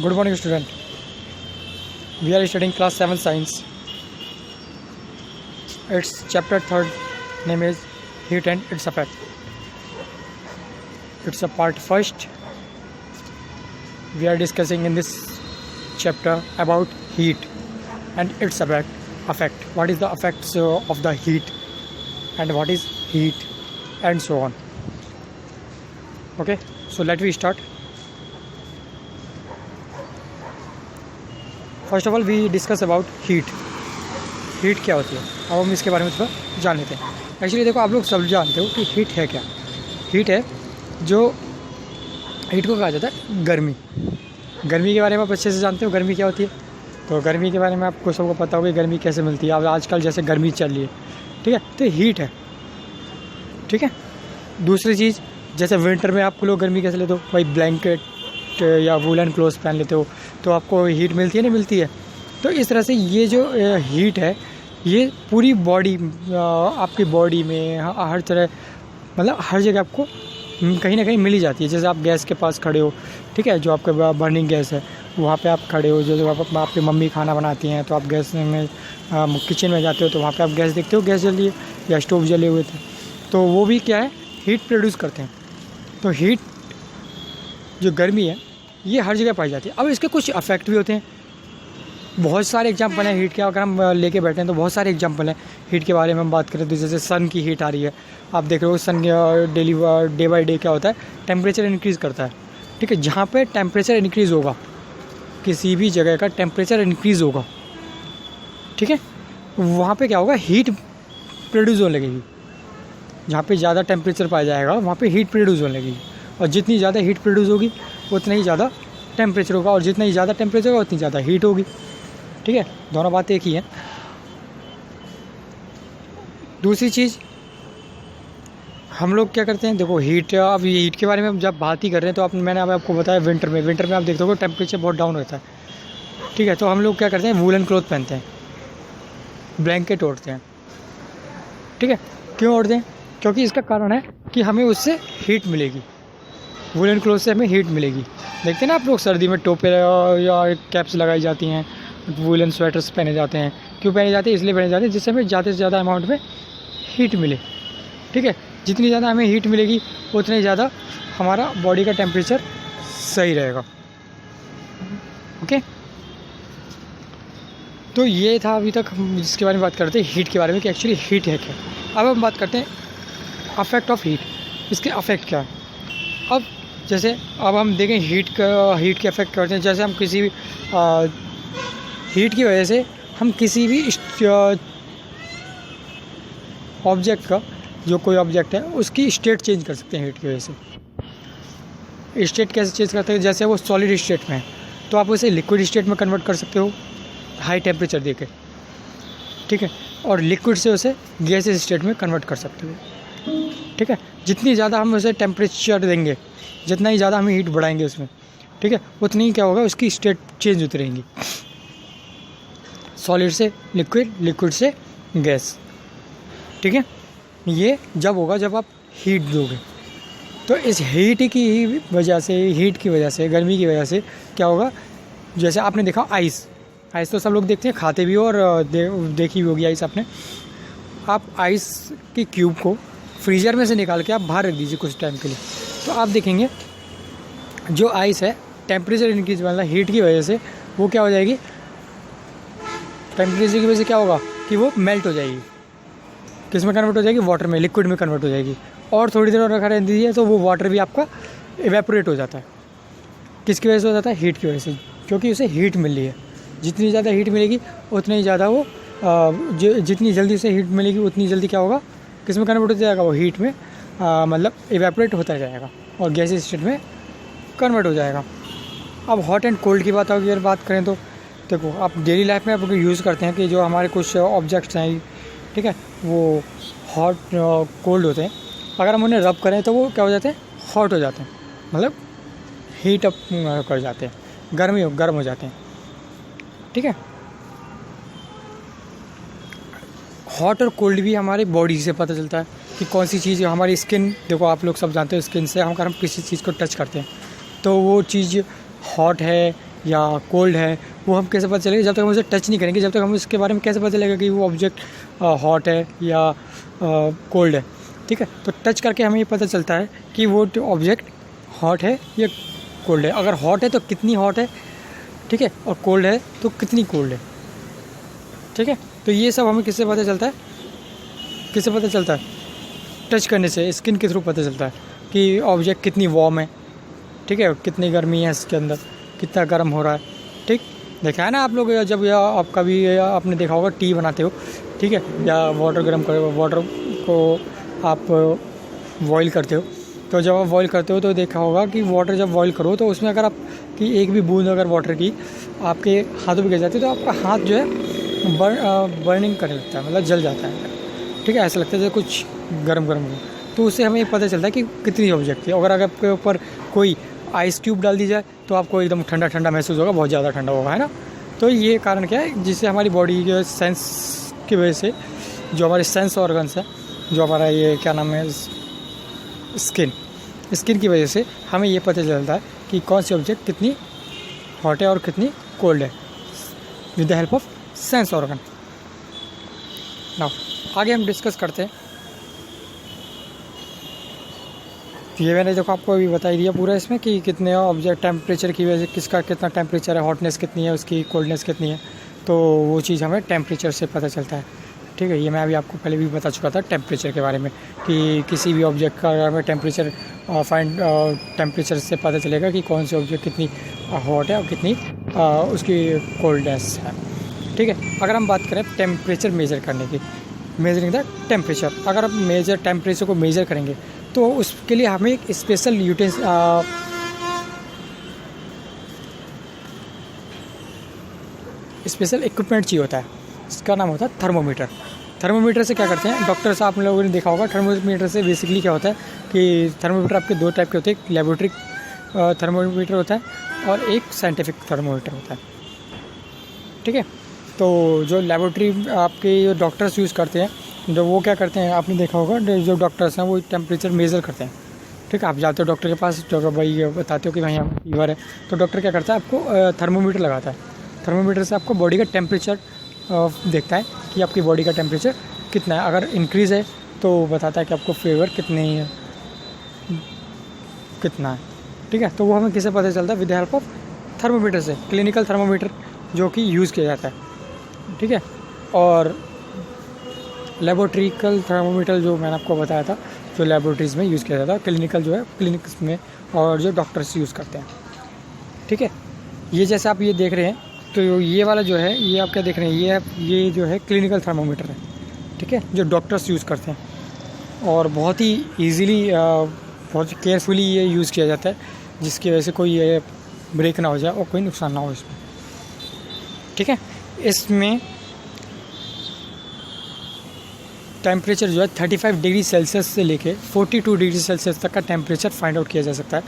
Good morning, student. We are studying class 7 science. Its chapter 3rd name is heat and its effect. It's a part first. We are discussing in this chapter about heat and its effect. What is the effects of the heat and what is heat and so on. Okay, so let me start. First of all we discuss about heat क्या होती है। अब हम इसके बारे में थोड़ा जान लेते हैं। एक्चुअली देखो, आप लोग सब जानते हो कि हीट है क्या। हीट है जो हीट को कहा जाता है गर्मी के बारे में आप अच्छे से जानते हो गर्मी क्या होती है। तो गर्मी के बारे में आपको सबको पता होगा गर्मी कैसे मिलती है। अब आजकल जैसे गर्मी चल रही है, ठीक है, तो हीट है, ठीक है। दूसरी चीज़, जैसे विंटर में आप लोग गर्मी कैसे लेते हो भाई, ब्लैंकेट या वूलन क्लोथ्स पहन लेते हो तो आपको हीट मिलती है नहीं मिलती है। तो इस तरह से ये जो हीट है ये पूरी बॉडी, आपकी बॉडी में हर तरह, मतलब हर जगह आपको कहीं ना कहीं मिल ही जाती है। जैसे आप गैस के पास खड़े हो, ठीक है, जो आपका बर्निंग गैस है वहाँ पे आप खड़े हो। जो आपकी मम्मी खाना बनाती हैं तो आप गैस में किचन में जाते हो तो वहाँ पे आप गैस देखते हो, गैस जल रही है या स्टोव जले हुए थे, तो वो भी क्या है, हीट प्रोड्यूस करते हैं। तो हीट जो गर्मी है ये हर जगह पाई जाती है। अब इसके कुछ इफेक्ट भी होते हैं। बहुत सारे एग्जांपल हैं हीट के, अगर हम लेके बैठे हैं तो बहुत सारे एग्जांपल हैं हीट के बारे में हम बात करें तो जैसे सन की हीट आ रही है, आप देख रहे हो सन डेली डे बाई डे क्या होता है, टेम्परेचर इंक्रीज़ करता है, ठीक है। जहाँ पे टेम्परेचर इंक्रीज़ होगा, किसी भी जगह का टेम्परेचर इंक्रीज़ होगा, ठीक है, वहाँ पर क्या होगा, हीट प्रोड्यूस होने लगेगी। जहाँ पर ज़्यादा टेम्परेचर पाया जाएगा वहाँ पर हीट प्रोड्यूस होने लगेगी, और जितनी ज़्यादा हीट प्रोड्यूस होगी उतना ही ज़्यादा टेम्परेचर होगा, और जितना ही ज़्यादा टेम्परेचर होगा उतनी ज़्यादा हीट होगी, ठीक है। दोनों बातें एक ही हैं। दूसरी चीज़ हम लोग क्या करते हैं, देखो हीट, अब ये हीट के बारे में हम जब बात ही कर रहे हैं तो मैंने अब आपको बताया विंटर में आप देखते हो टेम्परेचर बहुत डाउन रहता है, ठीक है। तो हम लोग क्या करते हैं, वूलन क्लॉथ पहनते हैं, ब्लैंकेट ओढ़ते हैं, ठीक है। क्यों ओढ़ते हैं? क्योंकि इसका कारण है कि हमें उससे हीट मिलेगी, वूलन क्लॉथ से हमें हीट मिलेगी। देखते हैं ना आप लोग, सर्दी में टोपे या कैप्स लगाई जाती हैं, वूलन स्वेटर्स पहने जाते हैं। क्यों पहने जाते हैं? इसलिए पहने जाते हैं जिससे हमें ज़्यादा से ज़्यादा अमाउंट में हीट मिले, ठीक है। जितनी ज़्यादा हमें हीट मिलेगी उतनी ज़्यादा हमारा बॉडी का टेम्परेचर सही रहेगा, ओके। तो ये था अभी तक हम जिसके बारे में बात करते हैं, हीट के बारे में कि एक्चुअली हीट है क्या। अब हम बात करते हैं अफेक्ट ऑफ हीट, इसके अफेक्ट क्या है। अब हम देखें हीट के अफेक्ट करते हैं। जैसे हम किसी भी हीट की वजह से हम किसी भी ऑब्जेक्ट का, जो कोई ऑब्जेक्ट है उसकी स्टेट चेंज कर सकते हैं हीट की वजह से। स्टेट कैसे चेंज करते हैं? जैसे वो सॉलिड स्टेट में है तो आप उसे लिक्विड स्टेट में कन्वर्ट कर सकते हो हाई टेम्परेचर देके, ठीक है, और लिक्विड से उसे गैसेस स्टेट में कन्वर्ट कर सकते हो, ठीक है। जितनी ज़्यादा हम उसे टेम्परेचर देंगे, जितना ही ज़्यादा हम हीट बढ़ाएंगे उसमें, ठीक है, उतनी ही क्या होगा, उसकी स्टेट चेंज होती रहेंगी, सॉलिड से लिक्विड, लिक्विड से गैस, ठीक है। ये जब होगा जब आप हीट दोगे। तो इस हीट की वजह से, गर्मी की वजह से क्या होगा, जैसे आपने देखा आइस तो सब लोग देखते हैं, खाते भी हो, और देखी भी होगी आइस आपने। आप आइस की क्यूब को फ्रीज़र में से निकाल के आप बाहर रख दीजिए कुछ टाइम के लिए, तो आप देखेंगे जो आइस है टेम्परेचर इंक्रीज वाला हीट की वजह से वो क्या हो जाएगी, टेम्परेचर की वजह से क्या होगा कि वो मेल्ट हो जाएगी। किस में कन्वर्ट हो जाएगी? वाटर में, लिक्विड में कन्वर्ट हो जाएगी। और थोड़ी देर और रखा रह दीजिए तो वो वाटर भी आपका इवेपोरेट हो जाता है। किसकी वजह से हो जाता है? हीट की वजह से, क्योंकि उसे हीट मिल रही है। जितनी ज़्यादा हीट मिलेगी उतनी ज़्यादा वो जितनी जल्दी उसे हीट मिलेगी उतनी जल्दी क्या होगा, किस में कन्वर्ट हो जाएगा, वो हीट में मतलब इवेपोरेट होता जाएगा और गैसेस स्टेट में कन्वर्ट हो जाएगा। अब हॉट एंड कोल्ड की अगर बात करें तो देखो, आप डेली लाइफ में आप यूज़ करते हैं कि जो हमारे कुछ ऑब्जेक्ट्स हैं, ठीक है, वो हॉट कोल्ड होते हैं। अगर हम उन्हें रब करें तो वो क्या हो जाते हैं, हॉट हो जाते हैं, मतलब हीट अप कर जाते हैं, गर्म हो जाते हैं, ठीक है। हॉट और कोल्ड भी हमारी बॉडी से पता चलता है कि कौन सी चीज़, हमारी स्किन, देखो आप लोग सब जानते हो स्किन से अगर हम किसी चीज़ को टच करते हैं तो वो चीज़ हॉट है या कोल्ड है वो हम कैसे पता चलेगा, जब तक हम उसे टच नहीं करेंगे, जब तक हम उसके बारे में कैसे पता चलेगा कि वो ऑब्जेक्ट हॉट है या कोल्ड है। ठीक है, तो टच करके हमें ये पता चलता है कि वो ऑब्जेक्ट हॉट है या कोल्ड है। अगर हॉट है तो कितनी हॉट है, ठीक है, और कोल्ड है तो कितनी कोल्ड है। ठीक है, तो ये सब हमें किससे पता चलता है, किससे पता चलता है, टच करने से, स्किन के थ्रू पता चलता है कि ऑब्जेक्ट कितनी वार्म है, ठीक है, कितनी गर्मी है इसके अंदर, कितना गर्म हो रहा है। ठीक, देखा है ना आप लोग, जब या आप कभी आपने देखा होगा टी बनाते हो, ठीक है, या वाटर गर्म करो, वाटर को आप बॉईल करते हो, तो जब आप बॉईल करते हो तो देखा होगा कि वाटर जब बॉईल करो तो उसमें अगर आप कि एक भी बूंद अगर वाटर की आपके हाथों पे गिर जाती है तो आपका हाथ जो है बर्निंग करने लगता है, मतलब जल जाता है। ठीक है, ऐसा लगता है जैसे कुछ गर्म गर्म हो। तो उससे हमें ये पता चलता है कि कितनी ऑब्जेक्ट थी। अगर आपके ऊपर कोई आइस क्यूब डाल दी जाए तो आपको एकदम ठंडा ठंडा महसूस होगा, बहुत ज़्यादा ठंडा होगा, है ना। तो ये कारण क्या है, जिससे हमारी बॉडी जो सेंस की वजह से, जो हमारे सेंस ऑर्गन्स है, जो हमारा ये क्या नाम है, स्किन की वजह से हमें ये पता चलता है कि कौन सी ऑब्जेक्ट कितनी हॉट है और कितनी कोल्ड है, with the help of sense organ. Now आगे हम डिस्कस करते हैं। ये मैंने देखो आपको अभी बता ही दिया पूरा इसमें कि कितने ऑब्जेक्ट टेम्परेचर की वजह से किसका कितना टेम्परेचर है, हॉटनेस कितनी है, उसकी कोल्डनेस कितनी है, तो वो चीज़ हमें टेम्परेचर से पता चलता है। ठीक है, ये मैं अभी आपको पहले भी बता चुका था टेम्परेचर के बारे में कि किसी भी ऑब्जेक्ट का अगर हमें टेम्परेचर से पता चलेगा कि कौन सी ऑब्जेक्ट कितनी हॉट है और कितनी उसकी कोल्डनेस है। ठीक है, अगर हम बात करें टेम्परेचर मेज़र करने की, मेजरिंग द टेम्परेचर, अगर हम टेम्परेचर को मेज़र करेंगे तो उसके लिए हमें एक स्पेशल स्पेशल इक्विपमेंट चाहिए होता है, इसका नाम होता है थर्मोमीटर। थर्मोमीटर से क्या करते हैं डॉक्टर्स, आप लोगों ने देखा होगा, थर्मोमीटर से बेसिकली क्या होता है कि थर्मोमीटर आपके दो टाइप के होते हैं, एक लेबोरेटरी थर्मोमीटर होता है और एक साइंटिफिक थर्मोमीटर होता है। ठीक है, तो जो लेबोरेटरी आपके जो डॉक्टर्स यूज़ करते हैं, जो वो क्या करते हैं, आपने देखा होगा जो डॉक्टर्स हैं वो टेम्परेचर मेज़र करते हैं। ठीक है, आप जाते हो डॉक्टर के पास, डॉक्टर भाई बताते हो कि भाई हमें फीवर है, तो डॉक्टर क्या करता है, आपको थर्मोमीटर लगाता है। थर्मोमीटर से आपको बॉडी का टेम्परेचर देखता है कि आपकी बॉडी का टेम्परेचर कितना है। अगर इंक्रीज़ है तो बताता है कि आपको फीवर कितना है। ठीक है, तो वो हमें किससे पता चलता है, with the help of thermometer से, क्लिनिकल थर्मोमीटर जो कि यूज़ किया जाता है। ठीक है, और लेबोरेटरिकल थर्मोमीटर जो मैंने आपको बताया था, जो लेबोरेटरीज़ में यूज़ किया जाता है, क्लिनिकल जो है क्लिनिक्स में और जो डॉक्टर्स यूज़ करते हैं। ठीक है, ये जैसे आप ये देख रहे हैं, तो ये वाला जो है, ये आप क्या देख रहे हैं, ये जो है क्लिनिकल थर्मोमीटर है। ठीक है, जो डॉक्टर्स यूज़ करते हैं और बहुत ही ईजीली बहुत केयरफुली ये यूज़ किया जाता है, जिसकी वजह से कोई ब्रेक ना हो जाए और कोई नुकसान ना हो इसमें। ठीक है, इसमें टेम्परेचर जो है 35 डिग्री सेल्सियस से लेके 42 डिग्री सेल्सियस तक का टेम्परेचर फाइंड आउट किया जा सकता है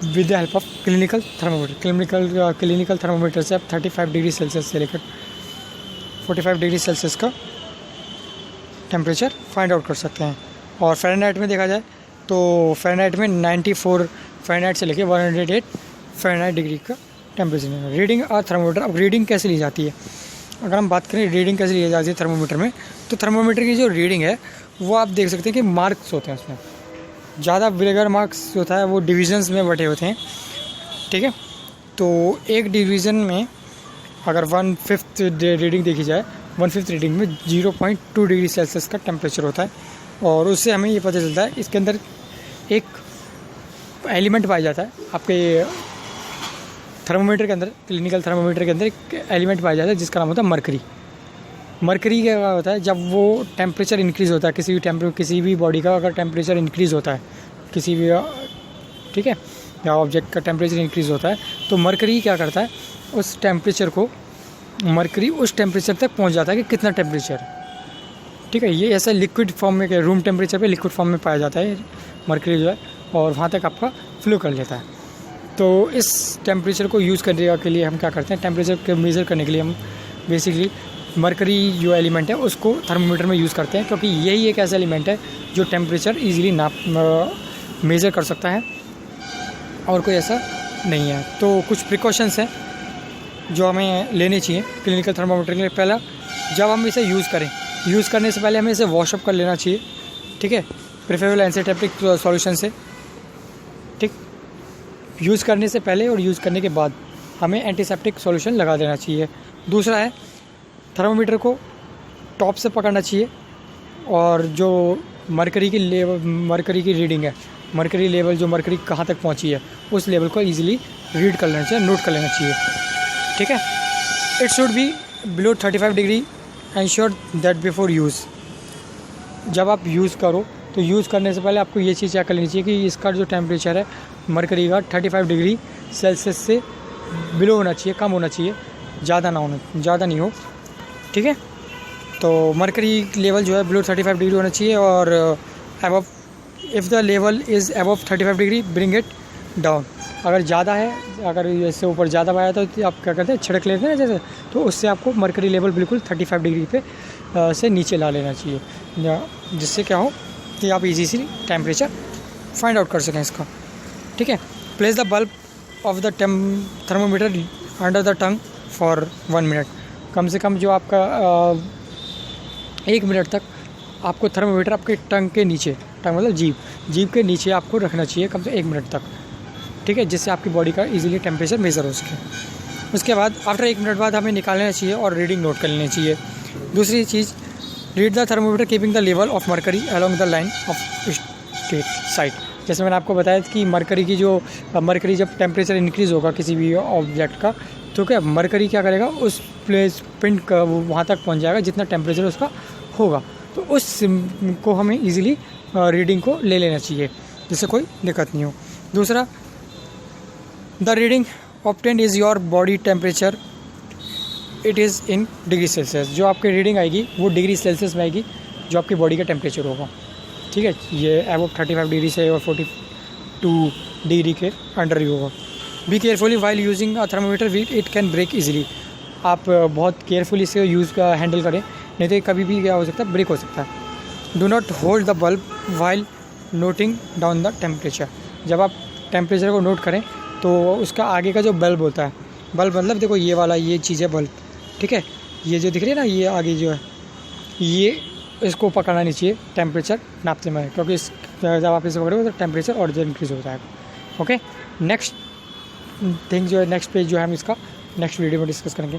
with the help of clinical thermometer. Clinical thermometer से आप 35 डिग्री सेल्सियस से लेकर 45 डिग्री सेल्सियस का टेम्परेचर फाइंड आउट कर सकते हैं। और फ़ारेनहाइट में देखा जाए तो फ़ारेनहाइट में 94 फ़ारेनहाइट से लेकर 108 फ़ारेनहाइट डिग्री का टेम्परेचर। रीडिंग और थर्मोमीटर, अब रीडिंग कैसे ली जाती है, अगर हम बात करें रीडिंग कैसे ली जाती है थर्मोमीटर में, तो थर्मोमीटर की जो रीडिंग है वो आप देख सकते हैं कि मार्क्स होते हैं उसमें, ज़्यादा बिगर मार्क्स होता है वो डिविजन्स में बटे होते हैं। ठीक है, तो एक डिवीज़न में अगर 1/5 रीडिंग देखी जाए, 1/5 रीडिंग में 0.2 डिग्री सेल्सियस का टेम्परेचर होता है। और उससे हमें ये पता चलता है इसके अंदर एक एलिमेंट पाया जाता है, आपके थर्मोमीटर के अंदर, क्लिनिकल थर्मोमीटर के अंदर एक एलिमेंट पाया जाता है जिसका नाम होता है मरकरी। मरकरी क्या होता है, जब वो टेम्परेचर इंक्रीज़ होता है किसी भी बॉडी का, अगर टेम्परेचर इंक्रीज़ होता है किसी भी, ठीक है, या ऑब्जेक्ट का टेम्परेचर इंक्रीज़ होता है, तो मरकरी क्या करता है, उस टेम्परेचर को, मरकरी उस टेम्परेचर तक पहुंच जाता है कि कितना टेम्परेचर है। ठीक है, ये ऐसा लिक्विड फॉर्म में, रूम टेम्परेचर पे लिक्विड फॉर्म में पाया जाता है मरकरी जो है, और वहाँ तक आपका फ्लो कर लेता है। तो इस टेम्परेचर को यूज़ करने के लिए हम क्या करते हैं, टेम्परेचर को मेज़र करने के लिए हम बेसिकली मरकरी जो एलिमेंट है उसको थर्मोमीटर में यूज़ करते हैं, क्योंकि यही एक ऐसा एलिमेंट है जो टेम्परेचर ईजिली मेज़र कर सकता है और कोई ऐसा नहीं है। तो कुछ प्रिकॉशंस हैं जो हमें लेने चाहिए क्लिनिकल थर्मामीटर के लिए। पहला, जब हम इसे यूज़ करने से पहले हमें इसे वॉशअप कर लेना चाहिए, ठीक है, प्रेफरेबल एंटीसेप्टिक सॉल्यूशन से, ठीक। यूज़ करने से पहले और यूज़ करने के बाद हमें एंटीसेप्टिक सॉल्यूशन लगा देना चाहिए। दूसरा है, थर्मामीटर को टॉप से पकड़ना चाहिए और जो मरकरी की रीडिंग है, मरकरी लेवल, जो मरकरी कहाँ तक पहुँची है, उस लेवल को ईजिली रीड कर लेना चाहिए, नोट कर लेना चाहिए, ठीक है। It should be below 35 degree, ensure that before use. जब आप यूज़ करो तो यूज़ करने से पहले आपको ये चीज़ चेक कर लेनी चाहिए कि इसका जो टेम्परेचर है मरकरी का 35 डिग्री सेल्सियस से बिलो होना चाहिए, कम होना चाहिए, ज़्यादा नहीं हो, ठीक है। तो मरकरी लेवल जो है बिलो 35 डिग्री होना चाहिए और above, if the level is above 35 degree bring it down. अगर ज़्यादा है, अगर इससे ऊपर ज़्यादा आया तो आप क्या करते हैं, छिड़क लेते हैं जैसे, तो उससे आपको मरकरी लेवल बिल्कुल 35 डिग्री पे से नीचे ला लेना चाहिए, जिससे क्या हो कि आप इजीली टेम्परेचर फाइंड आउट कर सकें इसका, ठीक है। Place the bulb of the thermometer under the tongue for 1 minute. कम से कम जो आपका 1 मिनट तक आपको थर्मोमीटर आपके टंग के नीचे, टंग मतलब जीभ के नीचे आपको रखना चाहिए कम से 1 मिनट तक, ठीक है, जिससे आपकी बॉडी का इजीली टेम्परेचर मेज़र हो सके। उसके बाद आफ्टर 1 मिनट बाद हमें निकाल लेना चाहिए और रीडिंग नोट कर लेनी चाहिए। दूसरी चीज़, read the thermometer keeping the level of mercury along the line of state side. जैसे मैंने आपको बताया कि मरकरी जब टेम्परेचर इंक्रीज़ होगा किसी भी ऑब्जेक्ट का, तो क्या मरकरी क्या करेगा, उस प्लेस पिंड का वहाँ तक पहुँच जाएगा जितना टेम्परेचर उसका होगा। तो उस को हमें ईजिली रीडिंग को ले लेना चाहिए, जिससे कोई दिक्कत नहीं हो। दूसरा, the reading obtained is your body temperature, it is in degree Celsius. जो आपकी रीडिंग आएगी वो डिग्री सेल्सियस में आएगी, जो आपकी बॉडी का टेम्परेचर होगा, ठीक है। ये अबव 35 डिग्री से और 42 डिग्री के अंडर ही होगा। Be carefully while using a thermometer, it can break easily. आप बहुत केयरफुली इसे हैंडल करें, नहीं तो कभी भी क्या हो सकता है, ब्रेक हो सकता है। Do not hold the bulb while noting down the temperature. जब आप टेम्परेचर को नोट करें तो उसका आगे का जो बल्ब होता है, बल्ब मतलब देखो ये वाला, ये चीज़ है बल्ब, ठीक है, ये जो दिख रही है ना, ये आगे जो है, ये इसको पकड़ना नहीं चाहिए टेम्परेचर नापते में, क्योंकि जब आप इसे पकड़ोगे तो टेम्परेचर और इंक्रीज़ हो जाएगा। ओके, नेक्स्ट थिंग जो है, नेक्स्ट पेज जो है हम इसका नेक्स्ट वीडियो में डिस्कस करेंगे।